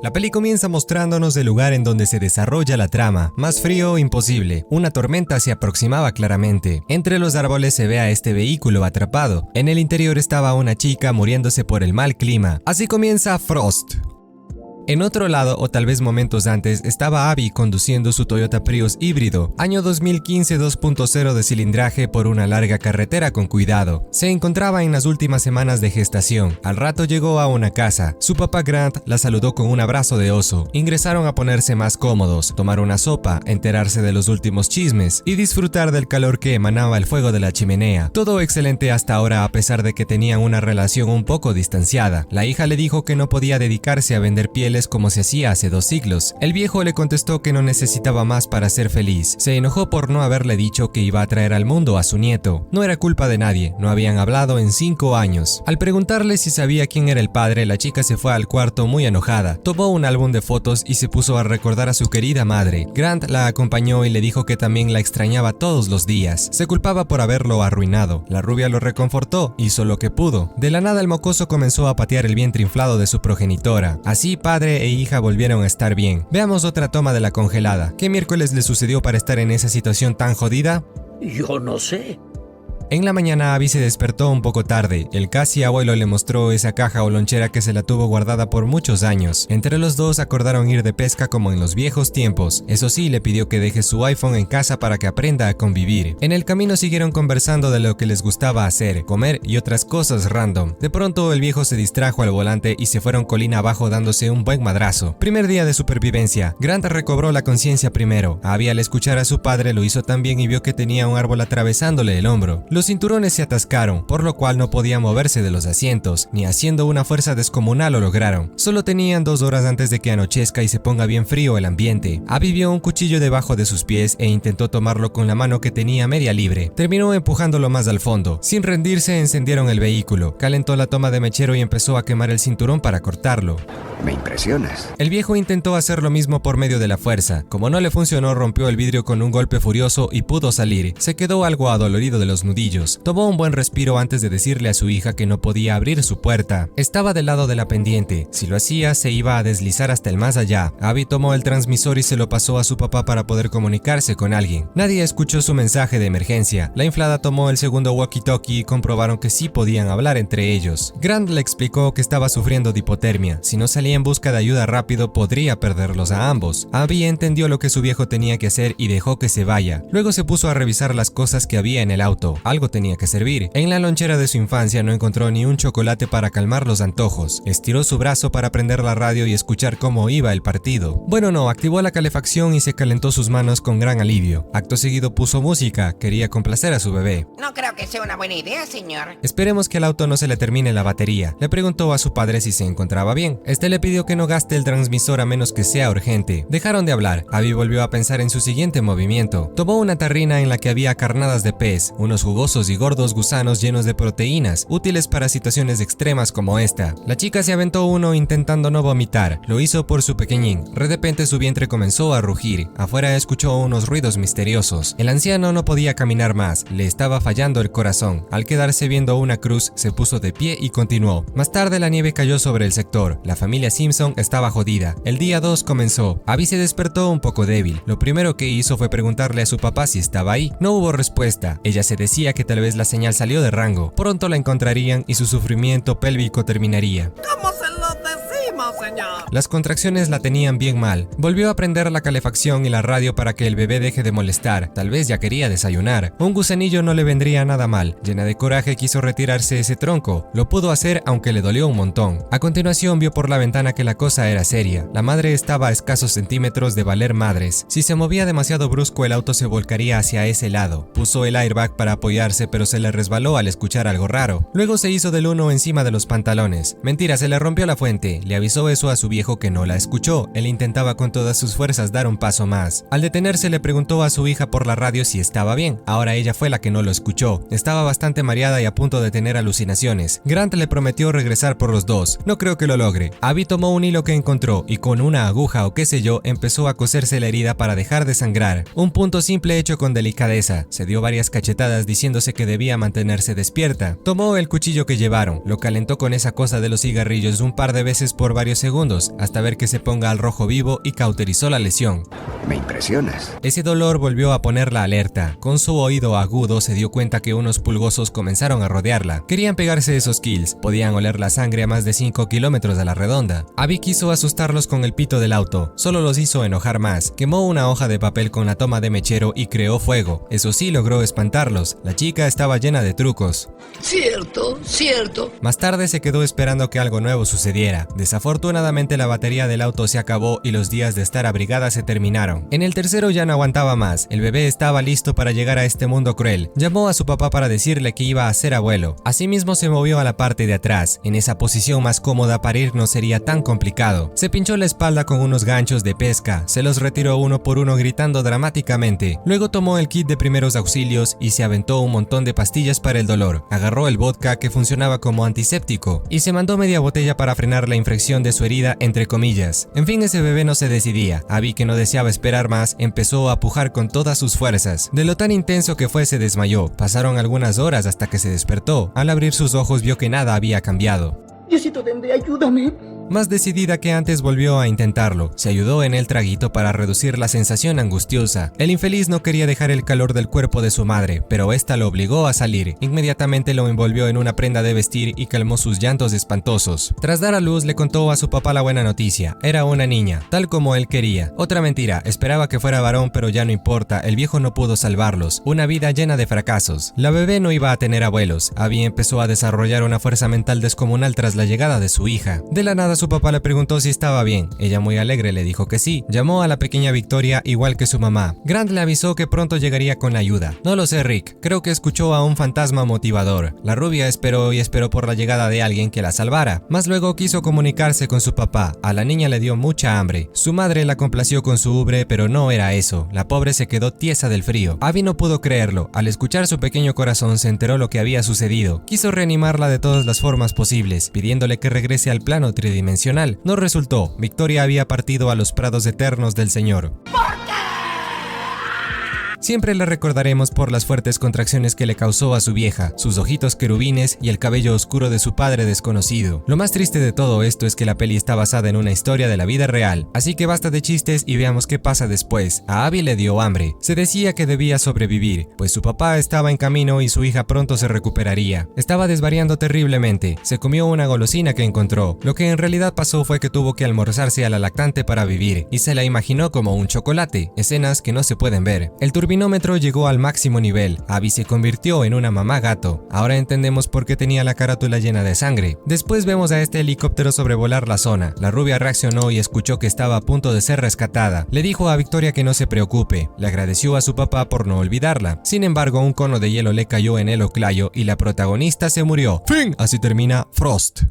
La peli comienza mostrándonos el lugar en donde se desarrolla la trama. Más frío imposible. Una tormenta se aproximaba claramente. Entre los árboles se ve a este vehículo atrapado. En el interior estaba una chica muriéndose por el mal clima. Así comienza Frost. En otro lado, o tal vez momentos antes, estaba Abby conduciendo su Toyota Prius híbrido, año 2015 2.0 de cilindraje por una larga carretera con cuidado. Se encontraba en las últimas semanas de gestación. Al rato llegó a una casa. Su papá Grant la saludó con un abrazo de oso. Ingresaron a ponerse más cómodos, tomar una sopa, enterarse de los últimos chismes y disfrutar del calor que emanaba el fuego de la chimenea. Todo excelente hasta ahora a pesar de que tenían una relación un poco distanciada. La hija le dijo que no podía dedicarse a vender pieles como se hacía hace 2 siglos. El viejo le contestó que no necesitaba más para ser feliz. Se enojó por no haberle dicho que iba a traer al mundo a su nieto. No era culpa de nadie, no habían hablado en 5 años. Al preguntarle si sabía quién era el padre, la chica se fue al cuarto muy enojada. Tomó un álbum de fotos y se puso a recordar a su querida madre. Grant la acompañó y le dijo que también la extrañaba todos los días. Se culpaba por haberlo arruinado. La rubia lo reconfortó, hizo lo que pudo. De la nada el mocoso comenzó a patear el vientre inflado de su progenitora. Así padre e hija volvieron a estar bien. Veamos otra toma de la congelada. ¿Qué miércoles le sucedió para estar en esa situación tan jodida? Yo no sé. En la mañana Abby se despertó un poco tarde. El casi abuelo le mostró esa caja o lonchera que se la tuvo guardada por muchos años. Entre los dos acordaron ir de pesca como en los viejos tiempos. Eso sí, le pidió que deje su iPhone en casa para que aprenda a convivir. En el camino siguieron conversando de lo que les gustaba hacer, comer y otras cosas random. De pronto el viejo se distrajo al volante y se fueron colina abajo dándose un buen madrazo. Primer día de supervivencia. Grant recobró la conciencia primero. Abby al escuchar a su padre lo hizo también y vio que tenía un árbol atravesándole el hombro. Los cinturones se atascaron, por lo cual no podían moverse de los asientos, ni haciendo una fuerza descomunal lo lograron. Solo tenían 2 horas antes de que anochezca y se ponga bien frío el ambiente. Abby vio un cuchillo debajo de sus pies e intentó tomarlo con la mano que tenía media libre. Terminó empujándolo más al fondo. Sin rendirse, encendieron el vehículo. Calentó la toma de mechero y empezó a quemar el cinturón para cortarlo. Me impresionas. El viejo intentó hacer lo mismo por medio de la fuerza. Como no le funcionó, rompió el vidrio con un golpe furioso y pudo salir. Se quedó algo adolorido de los nudillos. Tomó un buen respiro antes de decirle a su hija que no podía abrir su puerta. Estaba del lado de la pendiente. Si lo hacía, se iba a deslizar hasta el más allá. Abby tomó el transmisor y se lo pasó a su papá para poder comunicarse con alguien. Nadie escuchó su mensaje de emergencia. La inflada tomó el segundo walkie-talkie y comprobaron que sí podían hablar entre ellos. Grant le explicó que estaba sufriendo de hipotermia. Si no salía en busca de ayuda rápido, podría perderlos a ambos. Abby entendió lo que su viejo tenía que hacer y dejó que se vaya. Luego se puso a revisar las cosas que había en el auto. Algo tenía que servir. En la lonchera de su infancia no encontró ni un chocolate para calmar los antojos. Estiró su brazo para prender la radio y escuchar cómo iba el partido. Bueno, no, activó la calefacción y se calentó sus manos con gran alivio. Acto seguido puso música, quería complacer a su bebé. No creo que sea una buena idea, señor. Esperemos que al auto no se le termine la batería. Le preguntó a su padre si se encontraba bien. Este le pidió que no gaste el transmisor a menos que sea urgente. Dejaron de hablar. Abby volvió a pensar en su siguiente movimiento. Tomó una tarrina en la que había carnadas de pez, unos jugosos y gordos gusanos llenos de proteínas, útiles para situaciones extremas como esta. La chica se aventó uno intentando no vomitar. Lo hizo por su pequeñín. De repente su vientre comenzó a rugir. Afuera escuchó unos ruidos misteriosos. El anciano no podía caminar más. Le estaba fallando el corazón. Al quedarse viendo una cruz, se puso de pie y continuó. Más tarde la nieve cayó sobre el sector. La familia Simpson estaba jodida. El día 2 comenzó. Abby se despertó un poco débil. Lo primero que hizo fue preguntarle a su papá si estaba ahí. No hubo respuesta. Ella se decía que tal vez la señal salió de rango. Pronto la encontrarían y su sufrimiento pélvico terminaría. ¿Cómo se lo decimos, señor? Las contracciones la tenían bien mal. Volvió a prender la calefacción y la radio para que el bebé deje de molestar. Tal vez ya quería desayunar. Un gusanillo no le vendría nada mal. Llena de coraje quiso retirarse ese tronco. Lo pudo hacer aunque le dolió un montón. A continuación vio por la ventana que la cosa era seria. La madre estaba a escasos centímetros de valer madres. Si se movía demasiado brusco el auto se volcaría hacia ese lado. Puso el airbag para apoyarse pero se le resbaló al escuchar algo raro. Luego se hizo del uno encima de los pantalones. Mentira, se le rompió la fuente. Le avisó eso a su viejo que no la escuchó. Él intentaba con todas sus fuerzas dar un paso más. Al detenerse le preguntó a su hija por la radio si estaba bien. Ahora ella fue la que no lo escuchó. Estaba bastante mareada y a punto de tener alucinaciones. Grant le prometió regresar por los dos. No creo que lo logre. Abby tomó un hilo que encontró y con una aguja o qué sé yo empezó a coserse la herida para dejar de sangrar. Un punto simple hecho con delicadeza. Se dio varias cachetadas diciéndose que debía mantenerse despierta. Tomó el cuchillo que llevaron. Lo calentó con esa cosa de los cigarrillos un par de veces por varios segundos. segundos hasta ver que se ponga al rojo vivo y cauterizó la lesión. Me impresionas. Ese dolor volvió a ponerla alerta. Con su oído agudo se dio cuenta que unos pulgosos comenzaron a rodearla. Querían pegarse esos kills, podían oler la sangre a más de 5 kilómetros a la redonda. Abby quiso asustarlos con el pito del auto, solo los hizo enojar más. Quemó una hoja de papel con la toma de mechero y creó fuego. Eso sí logró espantarlos. La chica estaba llena de trucos. Cierto, cierto. Más tarde se quedó esperando que algo nuevo sucediera. Desafortunadamente la batería del auto se acabó y los días de estar abrigada se terminaron. En el tercero ya no aguantaba más. El bebé estaba listo para llegar a este mundo cruel. Llamó a su papá para decirle que iba a ser abuelo. Asimismo se movió a la parte de atrás. En esa posición más cómoda parir no sería tan complicado. Se pinchó la espalda con unos ganchos de pesca. Se los retiró uno por uno gritando dramáticamente. Luego tomó el kit de primeros auxilios y se aventó un montón de pastillas para el dolor. Agarró el vodka que funcionaba como antiséptico y se mandó media botella para frenar la infección de su herida entre comillas. En fin, ese bebé no se decidía. Abby, que no deseaba esperar más, empezó a pujar con todas sus fuerzas. De lo tan intenso que fue se desmayó. Pasaron algunas horas hasta que se despertó. Al abrir sus ojos vio que nada había cambiado. Diosito Dende, ayúdame. Más decidida que antes volvió a intentarlo. Se ayudó en el traguito para reducir la sensación angustiosa. El infeliz no quería dejar el calor del cuerpo de su madre, pero esta lo obligó a salir. Inmediatamente lo envolvió en una prenda de vestir y calmó sus llantos espantosos. Tras dar a luz le contó a su papá la buena noticia. Era una niña, tal como él quería. Otra mentira, esperaba que fuera varón pero ya no importa, el viejo no pudo salvarlos. Una vida llena de fracasos. La bebé no iba a tener abuelos. Abby empezó a desarrollar una fuerza mental descomunal tras la llegada de su hija. De la nada su papá le preguntó si estaba bien. Ella muy alegre le dijo que sí. Llamó a la pequeña Victoria igual que su mamá. Grant le avisó que pronto llegaría con la ayuda. No lo sé, Rick. Creo que escuchó a un fantasma motivador. La rubia esperó y esperó por la llegada de alguien que la salvara. Mas luego quiso comunicarse con su papá. A la niña le dio mucha hambre. Su madre la complació con su ubre, pero no era eso. La pobre se quedó tiesa del frío. Abby no pudo creerlo. Al escuchar su pequeño corazón se enteró lo que había sucedido. Quiso reanimarla de todas las formas posibles, pidiéndole que regrese al plano tridimensional. No resultó. Victoria había partido a los prados eternos del Señor. Siempre la recordaremos por las fuertes contracciones que le causó a su vieja, sus ojitos querubines y el cabello oscuro de su padre desconocido. Lo más triste de todo esto es que la peli está basada en una historia de la vida real, así que basta de chistes y veamos qué pasa después. A Abby le dio hambre. Se decía que debía sobrevivir, pues su papá estaba en camino y su hija pronto se recuperaría. Estaba desvariando terriblemente. Se comió una golosina que encontró. Lo que en realidad pasó fue que tuvo que almorzarse a la lactante para vivir, y se la imaginó como un chocolate, escenas que no se pueden ver. El turbinómetro llegó al máximo nivel. Abby se convirtió en una mamá gato. Ahora entendemos por qué tenía la carátula llena de sangre. Después vemos a este helicóptero sobrevolar la zona. La rubia reaccionó y escuchó que estaba a punto de ser rescatada. Le dijo a Victoria que no se preocupe. Le agradeció a su papá por no olvidarla. Sin embargo, un cono de hielo le cayó en el oclayo y la protagonista se murió. ¡Fin! Así termina Frost.